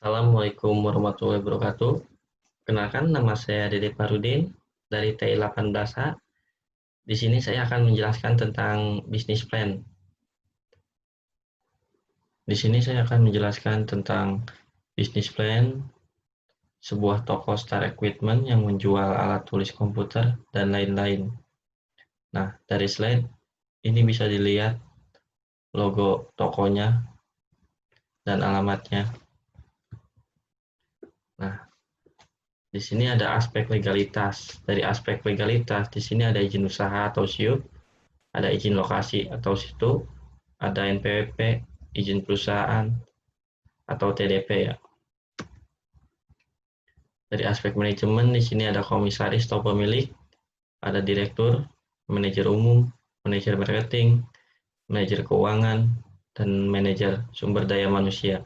Assalamualaikum warahmatullahi wabarakatuh. Kenalkan, nama saya Dede Parudin dari TI18A. Di sini saya akan menjelaskan tentang bisnis plan. Di sini saya akan menjelaskan tentang bisnis plan, sebuah toko Star Equipment yang menjual alat tulis komputer dan lain-lain. Nah, dari slide ini bisa dilihat logo tokonya dan alamatnya. Nah, di sini ada aspek legalitas. Dari aspek legalitas, di sini ada izin usaha atau SIUP, ada izin lokasi atau situ, ada NPWP, izin perusahaan, atau TDP ya. Dari aspek manajemen, di sini ada komisaris atau pemilik, ada direktur, manajer umum, manajer marketing, manajer keuangan, dan manajer sumber daya manusia.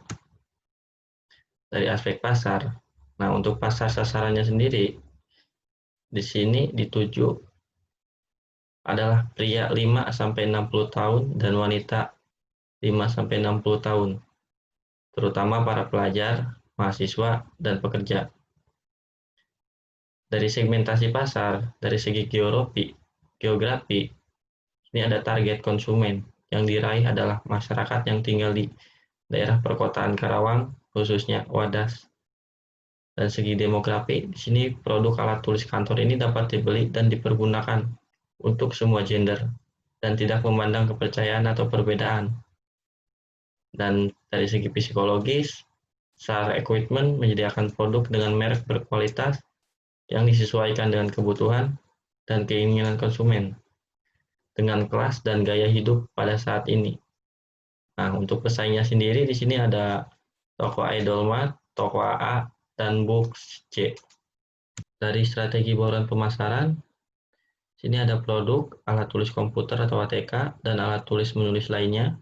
Dari aspek pasar, nah untuk pasar sasarannya sendiri, di sini dituju adalah pria 5-60 tahun dan wanita 5-60 tahun, terutama para pelajar, mahasiswa, dan pekerja. Dari segmentasi pasar, dari segi geografi, ini ada target konsumen. Yang diraih adalah masyarakat yang tinggal di daerah perkotaan Karawang, khususnya Wadas. Dan segi demografi, di sini produk alat tulis kantor ini dapat dibeli dan dipergunakan untuk semua gender dan tidak memandang kepercayaan atau perbedaan. Dan dari segi psikologis, Star Equipment menyediakan produk dengan merek berkualitas yang disesuaikan dengan kebutuhan dan keinginan konsumen dengan kelas dan gaya hidup pada saat ini. Nah, untuk pesaingnya sendiri di sini ada toko Idolmart, toko AA, dan Books C. Dari strategi bauran pemasaran, sini ada produk alat tulis komputer atau ATK dan alat tulis menulis lainnya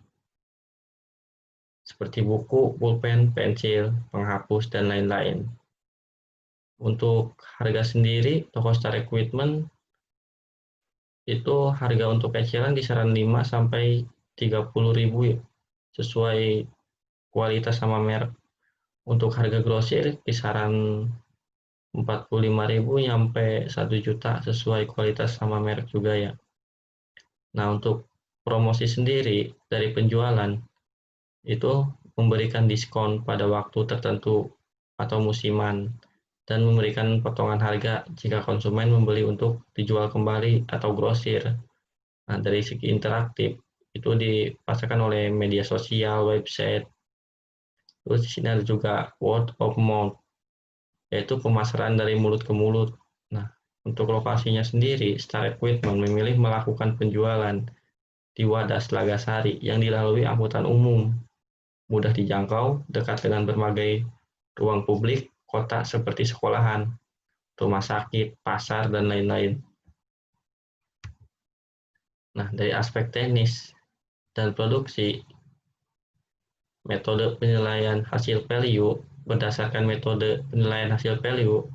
seperti buku, pulpen, pensil, penghapus, dan lain-lain. Untuk harga sendiri, toko Star Equipment itu harga untuk eceran kisaran 5 sampai 30.000 ya, sesuai kualitas sama merek. Untuk harga grosir kisaran 45.000 sampai 1 juta sesuai kualitas sama merek juga ya. Nah, untuk promosi sendiri dari penjualan itu memberikan diskon pada waktu tertentu atau musiman dan memberikan potongan harga jika konsumen membeli untuk dijual kembali atau grosir. Nah, dari segi interaktif itu dipasarkan oleh media sosial, website. Terus di sini ada juga word of mouth, yaitu pemasaran dari mulut ke mulut. Nah, untuk lokasinya sendiri, Star Equipment memilih melakukan penjualan di Wadas Lagasari yang dilalui angkutan umum, mudah dijangkau, dekat dengan berbagai ruang publik, kota seperti sekolahan, rumah sakit, pasar, dan lain-lain. Nah, dari aspek teknis dan produksi, metode penilaian hasil value berdasarkan metode penilaian hasil value,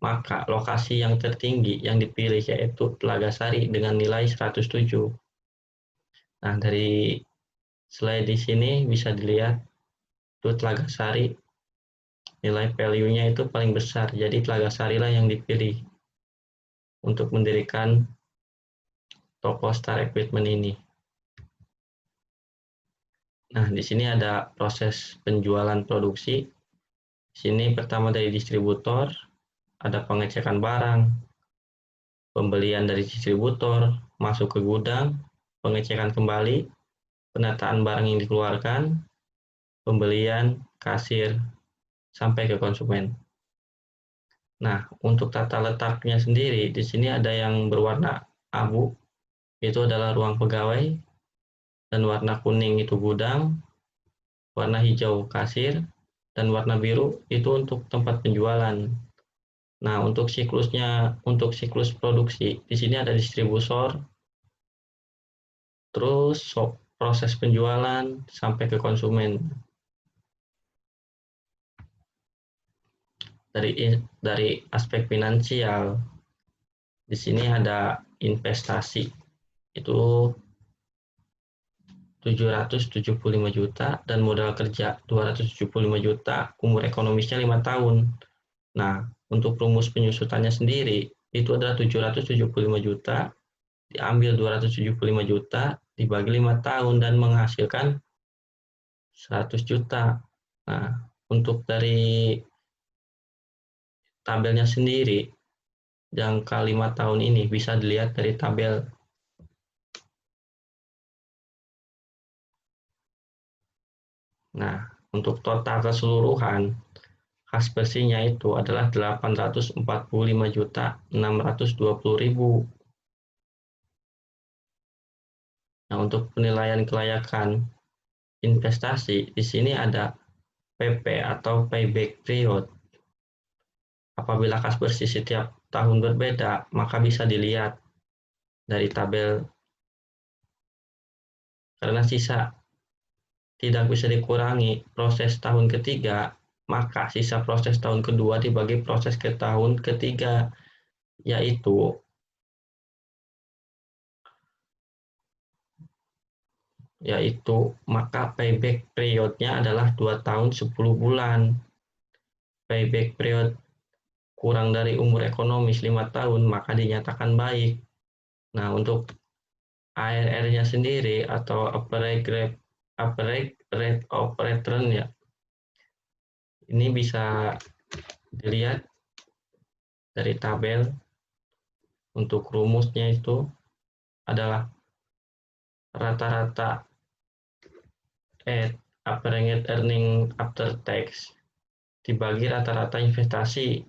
maka lokasi yang tertinggi yang dipilih yaitu Telagasari dengan nilai 107. Nah, dari slide di sini bisa dilihat itu Telagasari nilai value-nya itu paling besar. Jadi Telagasari lah yang dipilih untuk mendirikan toko Star Equipment ini. Nah, di sini ada proses penjualan produksi. Di sini pertama dari distributor, ada pengecekan barang, pembelian dari distributor, masuk ke gudang, pengecekan kembali, penataan barang yang dikeluarkan, pembelian, kasir, sampai ke konsumen. Nah, untuk tata letaknya sendiri, di sini ada yang berwarna abu, itu adalah ruang pegawai, dan warna kuning itu gudang, warna hijau kasir, dan warna biru itu untuk tempat penjualan. Nah, untuk siklus produksi, di sini ada distributor, terus proses penjualan sampai ke konsumen. Dari aspek finansial, di sini ada investasi. Itu 775 juta, dan modal kerja 275 juta, umur ekonomisnya 5 tahun. Nah, untuk rumus penyusutannya sendiri, itu adalah 775 juta, diambil 275 juta, dibagi 5 tahun, dan menghasilkan 100 juta. Nah, untuk dari tabelnya sendiri, jangka 5 tahun ini bisa dilihat dari tabel. Nah, untuk total keseluruhan, kas bersihnya itu adalah 845.620.000. Nah, untuk penilaian kelayakan investasi, di sini ada PP atau payback period. Apabila kas bersih setiap tahun berbeda, maka bisa dilihat dari tabel. Karena sisa tidak bisa dikurangi proses tahun ketiga, maka sisa proses tahun kedua dibagi proses ke tahun ketiga, yaitu maka payback periodnya adalah 2 tahun 10 bulan. Payback period kurang dari umur ekonomis 5 tahun, maka dinyatakan baik. Nah, untuk ARR-nya sendiri atau average rate of return ya, ini bisa dilihat dari tabel. Untuk rumusnya itu adalah rata-rata average earning after tax dibagi rata-rata investasi.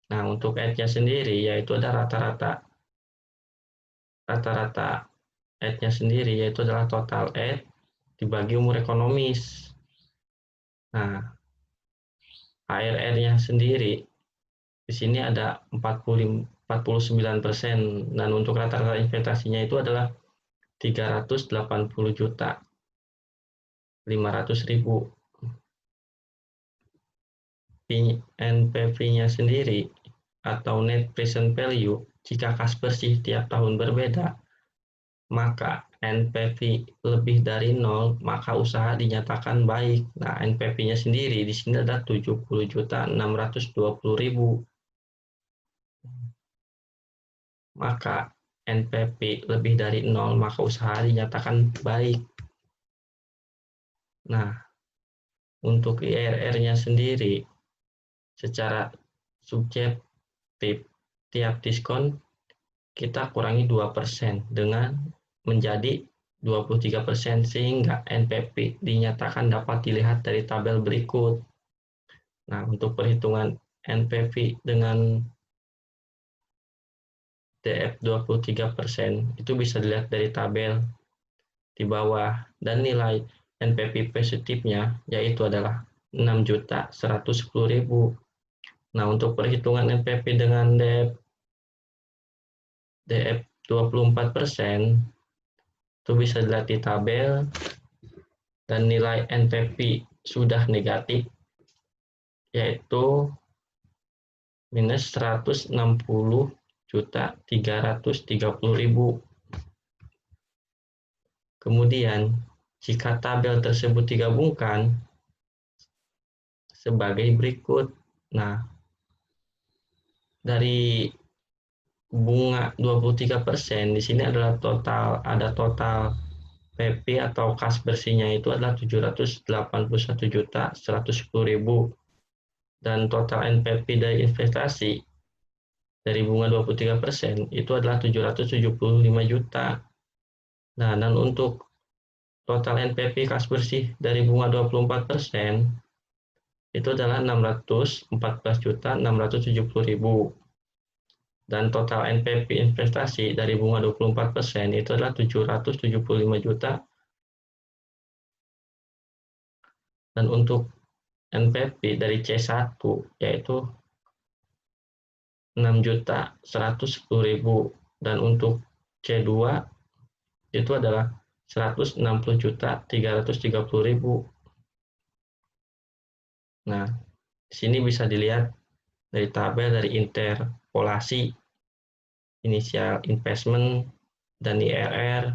Nah, untuk nya sendiri yaitu ada rata-rata nya sendiri yaitu adalah total dibagi umur ekonomis. Nah, ARR-nya sendiri di sini ada 49%, dan untuk rata-rata investasinya itu adalah 380 juta 500.000. NPV-nya sendiri atau net present value, jika kas bersih tiap tahun berbeda, maka NPV lebih dari 0, maka usaha dinyatakan baik. Nah, NPV-nya sendiri di sini ada 70.620.000. Maka NPV lebih dari 0, maka usaha dinyatakan baik. Nah, untuk IRR-nya sendiri, secara subjektif, tiap diskon kita kurangi 2% dengan menjadi 23%, sehingga NPV dinyatakan dapat dilihat dari tabel berikut. Nah, untuk perhitungan NPV dengan DF 23% itu bisa dilihat dari tabel di bawah, dan nilai NPV positifnya yaitu adalah 6.110.000. Nah, untuk perhitungan NPV dengan DF 24% itu bisa dilihat di tabel, dan nilai NPV sudah negatif yaitu minus 160.330.000. Kemudian, jika tabel tersebut digabungkan sebagai berikut. Nah, dari bunga 23%, di sini adalah total PP atau kas bersihnya itu adalah 781.110.000, dan total NPV dari investasi dari bunga 23% itu adalah 775 juta. Nah, dan untuk total NPV kas bersih dari bunga 24% itu adalah 614.670.000. Dan total NPV investasi dari bunga 24% itu adalah 775 juta. Dan untuk NPV dari C1 yaitu 6.110.000, dan untuk C2 itu adalah 160.330.000. Nah, di sini bisa dilihat dari tabel dari interpolasi initial investment dan IRR,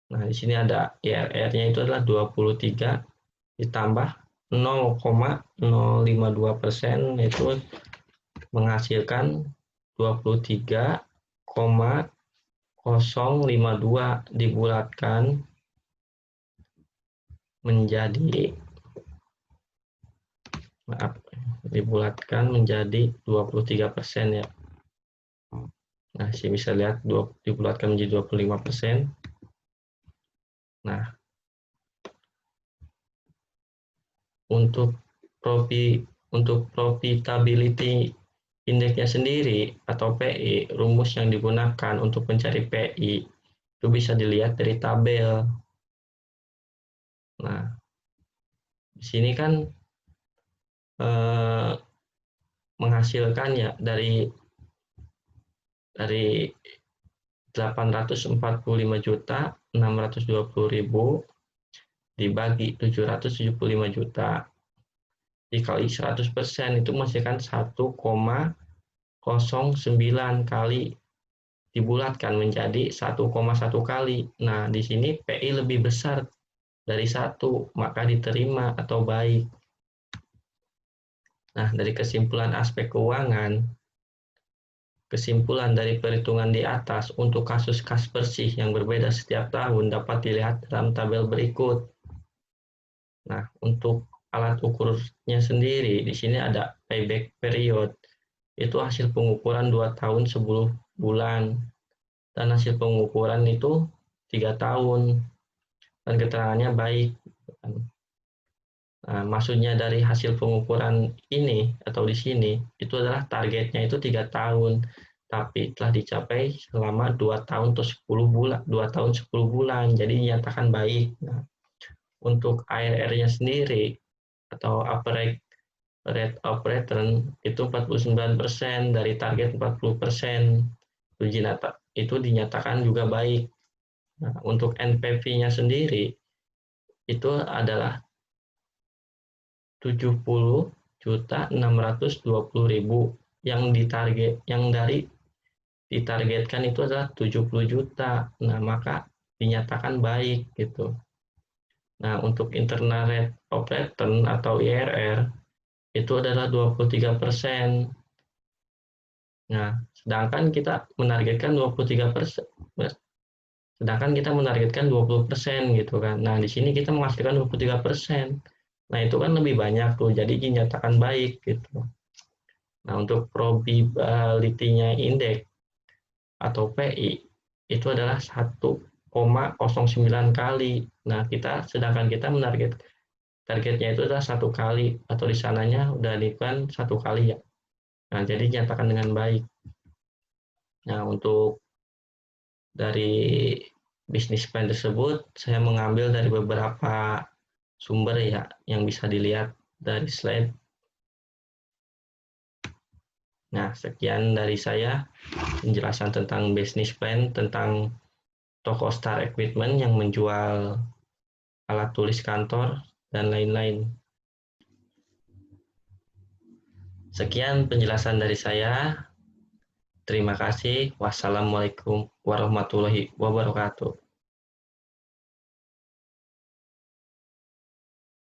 Nah, di sini ada IRR-nya itu adalah 23 ditambah 0,052%, itu menghasilkan 23,052 dibulatkan menjadi 23% ya. Nah, sih bisa lihat dibulatkan menjadi 25%. Nah, untuk profitability indeksnya sendiri atau PI, rumus yang digunakan untuk mencari PI itu bisa dilihat dari tabel. Nah, di sini kan menghasilkan ya dari 845.620.000 dibagi 775 juta dikali 100% itu menghasilkan 1,09 kali dibulatkan menjadi 1,1 kali. Nah, di sini PI lebih besar dari 1, maka diterima atau baik. Nah, dari kesimpulan aspek keuangan, kesimpulan dari perhitungan di atas untuk kasus kas bersih yang berbeda setiap tahun dapat dilihat dalam tabel berikut. Nah, untuk alat ukurnya sendiri, di sini ada payback period. Itu hasil pengukuran 2 tahun 10 bulan. Dan hasil pengukuran itu 3 tahun. Dan keterangannya baik. Nah, maksudnya dari hasil pengukuran ini atau di sini, itu adalah targetnya itu 3 tahun. Tapi telah dicapai selama 2 tahun atau 10 bulan. 2 tahun 10 bulan. Jadi dinyatakan baik. Nah, untuk ARR-nya sendiri atau average rate of return itu 49% dari target 40%. Itu dinyatakan juga baik. Nah, untuk NPV-nya sendiri itu adalah 70.620.000 yang ditargetkan itu adalah 70 juta. Nah, maka dinyatakan baik gitu. Nah, untuk internal rate of return atau IRR itu adalah 23%. Nah, sedangkan kita menargetkan 23%. Sedangkan kita menargetkan 20% gitu kan. Nah, di sini kita menghasilkan 23%. Nah, itu kan lebih banyak tuh, jadi dinyatakan baik gitu. Nah, untuk probability-nya indeks atau PI itu adalah 1,09 kali. Nah, sedangkan kita targetnya itu adalah 1 kali atau di sananya udah dikan 1 kali ya. Nah, jadi dinyatakan dengan baik. Nah, untuk dari bisnis plan tersebut saya mengambil dari beberapa sumber ya yang bisa dilihat dari slide. Nah, sekian dari saya penjelasan tentang bisnis plan, tentang toko Star Equipment yang menjual alat tulis kantor dan lain-lain. Sekian penjelasan dari saya. Terima kasih. Wassalamualaikum warahmatullahi wabarakatuh.